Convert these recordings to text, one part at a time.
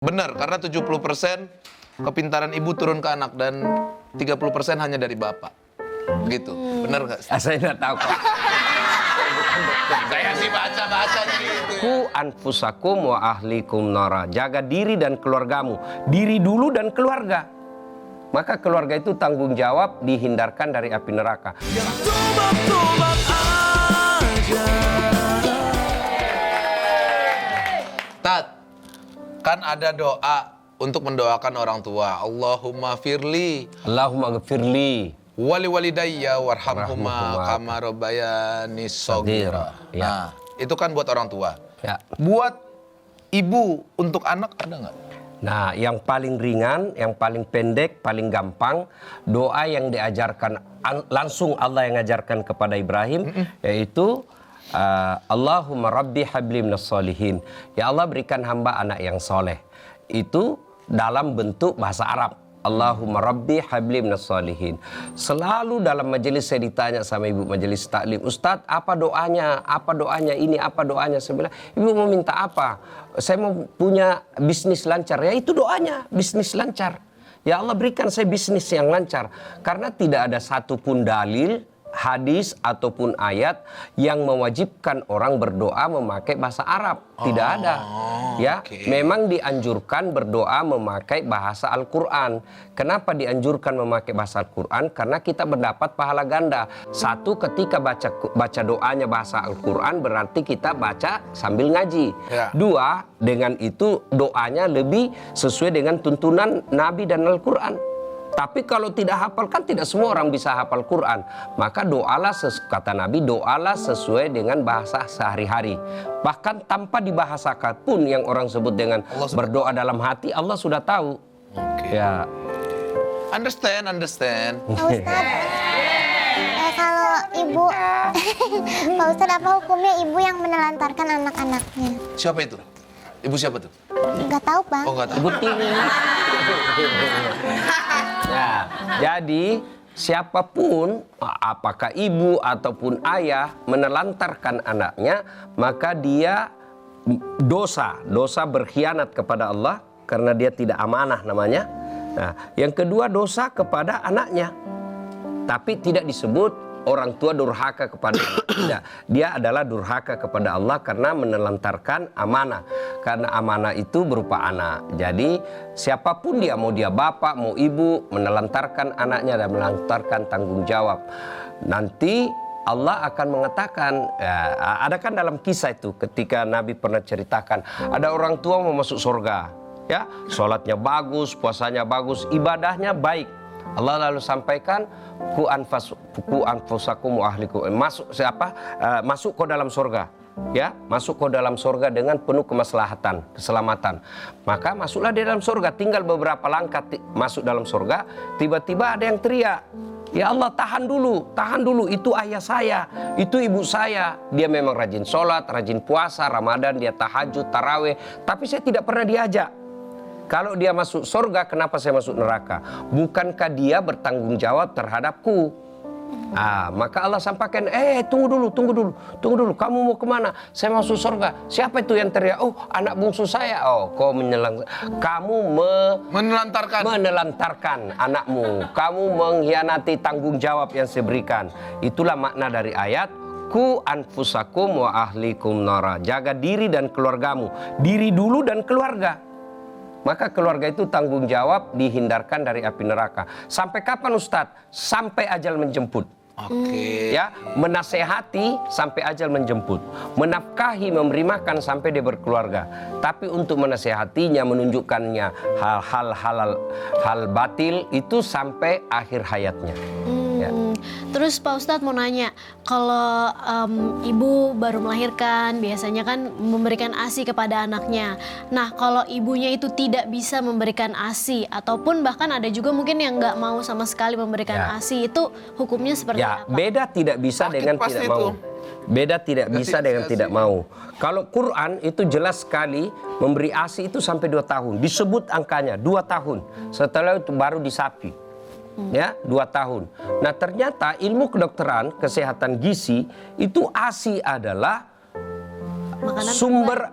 Benar, karena 70% kepintaran ibu turun ke anak dan 30% hanya dari bapak. Gitu. Benar nggak? Saya nggak tahu kok. Saya sih baca-baca gitu. Ku anfusakum wa ahlikum nara. Jaga diri dan keluargamu. Diri dulu dan keluarga. Maka keluarga itu tanggung jawab dihindarkan dari api neraka. Tat, kan ada doa untuk mendoakan orang tua. Allahumma firli Allahumma ghafirli wali walidayya warhamhuma kama rabbayani shaghira. Ya. Nah, itu kan buat orang tua. Ya. Buat ibu untuk anak ada nggak? Nah, yang paling ringan, yang paling pendek, paling gampang, doa yang diajarkan langsung Allah yang ajarkan kepada Ibrahim, yaitu Allahumma rabbi habli minas solihin. Ya Allah, berikan hamba anak yang soleh. Itu dalam bentuk bahasa Arab. Allahumma rabbi habli minas solihin. Selalu dalam majelis saya ditanya sama ibu majelis taklim, Ustadz, apa doanya? Apa doanya ini? Apa doanya? Saya bilang, ibu mau minta apa? Saya mau punya bisnis lancar. Ya itu doanya, bisnis lancar. Ya Allah, berikan saya bisnis yang lancar. Karena tidak ada satupun dalil, hadis ataupun ayat yang mewajibkan orang berdoa memakai bahasa Arab. Tidak ada. Ya, memang dianjurkan berdoa memakai bahasa Al-Quran. Kenapa dianjurkan memakai bahasa Al-Quran? Karena kita mendapat pahala ganda. Satu, ketika baca doanya bahasa Al-Quran berarti kita baca sambil ngaji. Ya. Dua, dengan itu doanya lebih sesuai dengan tuntunan Nabi dan Al-Quran. Tapi kalau tidak hafal, kan tidak semua orang bisa hafal Quran. Maka doalah, kata Nabi, doalah sesuai dengan bahasa sehari-hari. Bahkan tanpa dibahasakan pun yang orang sebut dengan berdoa dalam hati, Allah sudah tahu. Ya. Understand. Pak Ustadz, kalau ibu, Pak Ustadz, apa hukumnya ibu yang menelantarkan anak-anaknya? Siapa itu? Ibu siapa tuh? Nggak tahu, Pak. Oh, nggak tahu. Ibu Tini. Ya, jadi siapapun, apakah ibu ataupun ayah menelantarkan anaknya, maka dia dosa berkhianat kepada Allah karena dia tidak amanah namanya. Nah, yang kedua dosa kepada anaknya, tapi tidak disebut orang tua durhaka kepada anak. Tidak. Dia adalah durhaka kepada Allah karena menelantarkan amanah. Karena amanah itu berupa anak. Jadi siapapun dia, mau dia bapak, mau ibu, menelantarkan anaknya dan menelantarkan tanggung jawab. Nanti Allah akan mengatakan, ya, ada kan dalam kisah itu ketika Nabi pernah ceritakan, ada orang tua mau masuk surga. Ya, sholatnya bagus, puasanya bagus, ibadahnya baik. Allah lalu sampaikan, ku anfusakum wa ahlikum, masuk kau dalam surga, ya, masuk kau dalam surga dengan penuh kemaslahatan, keselamatan. Maka masuklah di dalam surga, tinggal beberapa langkah masuk dalam surga, tiba-tiba ada yang teriak, ya Allah, tahan dulu, itu ayah saya, itu ibu saya, dia memang rajin sholat, rajin puasa, Ramadan, dia tahajud, taraweh, tapi saya tidak pernah diajak. Kalau dia masuk surga, kenapa saya masuk neraka? Bukankah dia bertanggung jawab terhadapku? Maka Allah sampaikan, tunggu dulu, kamu mau kemana? Saya masuk surga. Siapa itu yang teriak? Oh, anak bungsu saya. Oh, kau menelantarkan anakmu. Kamu mengkhianati tanggung jawab yang saya berikan. Itulah makna dari ayat, ku anfusakum wa ahlikum nara. Jaga diri dan keluargamu. Diri dulu dan keluarga. Maka keluarga itu tanggung jawab dihindarkan dari api neraka. Sampai kapan Ustadz? Sampai ajal menjemput. Ya, menasehati sampai ajal menjemput. Menafkahi, memberi makan sampai dia berkeluarga. Tapi untuk menasehatinya, menunjukkannya hal batil itu sampai akhir hayatnya. Ya. Terus Pak Ustadz mau nanya, kalau ibu baru melahirkan biasanya kan memberikan ASI kepada anaknya. Nah, kalau ibunya itu tidak bisa memberikan ASI ataupun bahkan ada juga mungkin yang nggak mau sama sekali memberikan ASI, itu hukumnya seperti apa? Beda tidak bisa dengan tidak mau. Beda tidak bisa dengan tidak mau. Kalau Quran itu jelas sekali memberi ASI itu sampai 2 tahun. Disebut angkanya 2 tahun. Setelah itu baru disapi. Ya, 2 tahun. Nah, ternyata ilmu kedokteran, kesehatan gizi itu ASI adalah sumber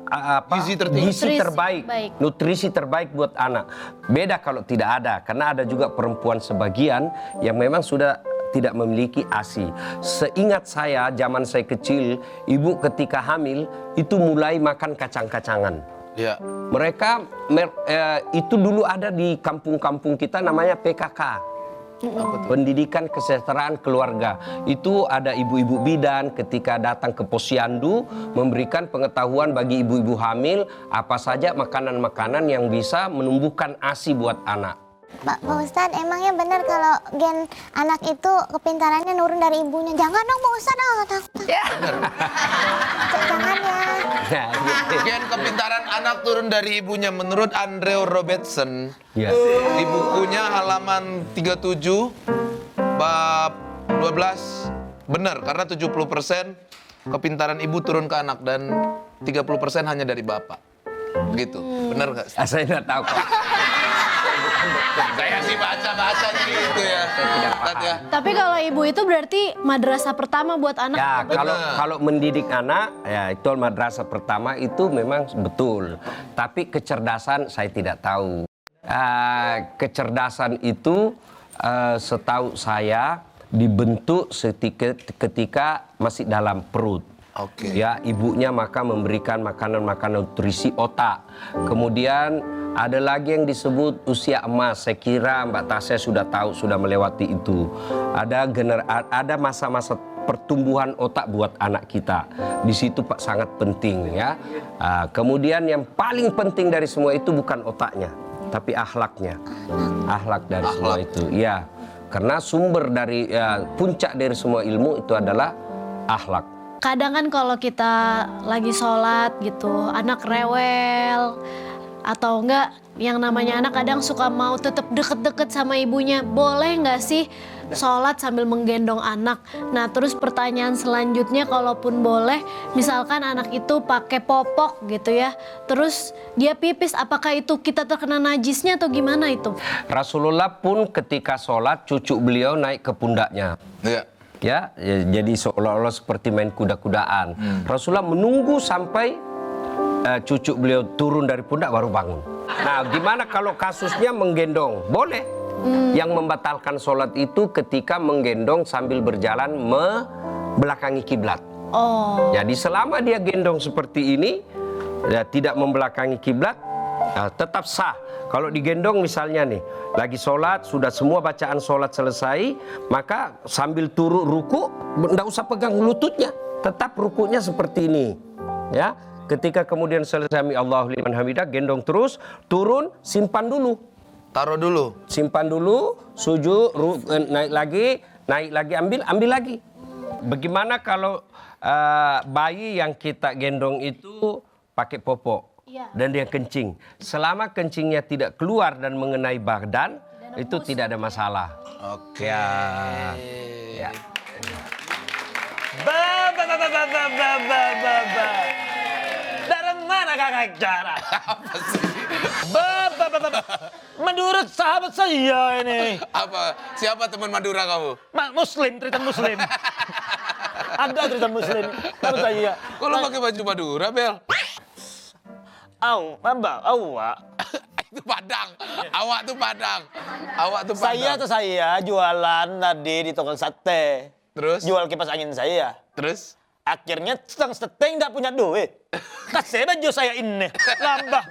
Gizi tertinggi. gizi terbaik, Baik. nutrisi terbaik buat anak. Beda kalau tidak ada, karena ada juga perempuan sebagian yang memang sudah tidak memiliki ASI. Seingat saya, zaman saya kecil, ibu ketika hamil itu mulai makan kacang-kacangan. Ya. Mereka itu dulu ada di kampung-kampung kita namanya PKK. Pendidikan Kesejahteraan Keluarga. Itu ada ibu-ibu bidan ketika datang ke posyandu memberikan pengetahuan bagi ibu-ibu hamil apa saja makanan-makanan yang bisa menumbuhkan ASI buat anak. Pak Ustadz, emangnya benar kalau gen anak itu kepintarannya nurun dari ibunya? Jangan dong Pak Ustadz, takut. Jangan ya. Ya, gitu. Gen kepintaran anak turun dari ibunya menurut Andrew Robertson. Ya. Di bukunya halaman 37 bab 12 benar karena 70% kepintaran ibu turun ke anak dan 30% hanya dari bapak. Begitu. Benar nggak? Saya tidak tahu. Saya sih baca gitu ya. Ustadz ya. Tapi kalau ibu itu berarti madrasah pertama buat anak. Ya, Betul. kalau mendidik anak, ya itu madrasah pertama itu memang betul. Tapi kecerdasan saya tidak tahu. Kecerdasan itu setahu saya dibentuk ketika masih dalam perut. Oke. Ya, ibunya maka memberikan makanan-makanan nutrisi otak. Kemudian ada lagi yang disebut usia emas. Saya kira Mbak Tasya sudah tahu, sudah melewati itu. Ada masa-masa pertumbuhan otak buat anak kita. Di situ Pak sangat penting ya. Kemudian yang paling penting dari semua itu bukan otaknya, tapi akhlaknya. Akhlak dari semua itu. Ya, karena sumber dari puncak dari semua ilmu itu adalah akhlak. Kadang kan kalau kita lagi sholat gitu, anak rewel atau enggak, yang namanya anak kadang suka mau tetap deket-deket sama ibunya. Boleh nggak sih sholat sambil menggendong anak? Nah terus pertanyaan selanjutnya, kalaupun boleh, misalkan anak itu pakai popok gitu ya, terus dia pipis, apakah itu kita terkena najisnya atau gimana itu? Rasulullah pun ketika sholat cucu beliau naik ke pundaknya. Ya. Ya, jadi seolah-olah seperti main kuda-kudaan. Rasulullah menunggu sampai cucu beliau turun dari pundak baru bangun. Nah, gimana kalau kasusnya menggendong? Boleh. Yang membatalkan sholat itu ketika menggendong sambil berjalan membelakangi kiblat. Oh. Jadi selama dia gendong seperti ini, ya, tidak membelakangi kiblat, tetap sah. Kalau digendong misalnya nih, lagi sholat, sudah semua bacaan sholat selesai, maka sambil turun ruku, nggak usah pegang lututnya, tetap rukunya seperti ini. Ya, ketika kemudian selesai Allahu liman hamidah, gendong terus, turun, simpan dulu. Taruh dulu. Simpan dulu, sujud, naik lagi, ambil lagi. Bagaimana kalau bayi yang kita gendong itu pakai popok? Iya. Dan dia kencing. Selama kencingnya tidak keluar dan mengenai badan, itu tidak ada masalah. Oke. Ya. Dari mana kakak cara? Apa sih? Menurut sahabat saya ini, Apa? Siapa teman Madura kamu? Muslim, Triton Muslim. Ada Triton Muslim. Menurut saya. Kok lo pakai baju Madura, Bel? Awak. Itu Padang. Awak tuh Padang. Awak tuh Padang. Saya jualan tadi di toko sate. Terus? Jual kipas angin saya. Terus? Akhirnya seteng nggak punya duit. Kasih baju saya ini. Lambah.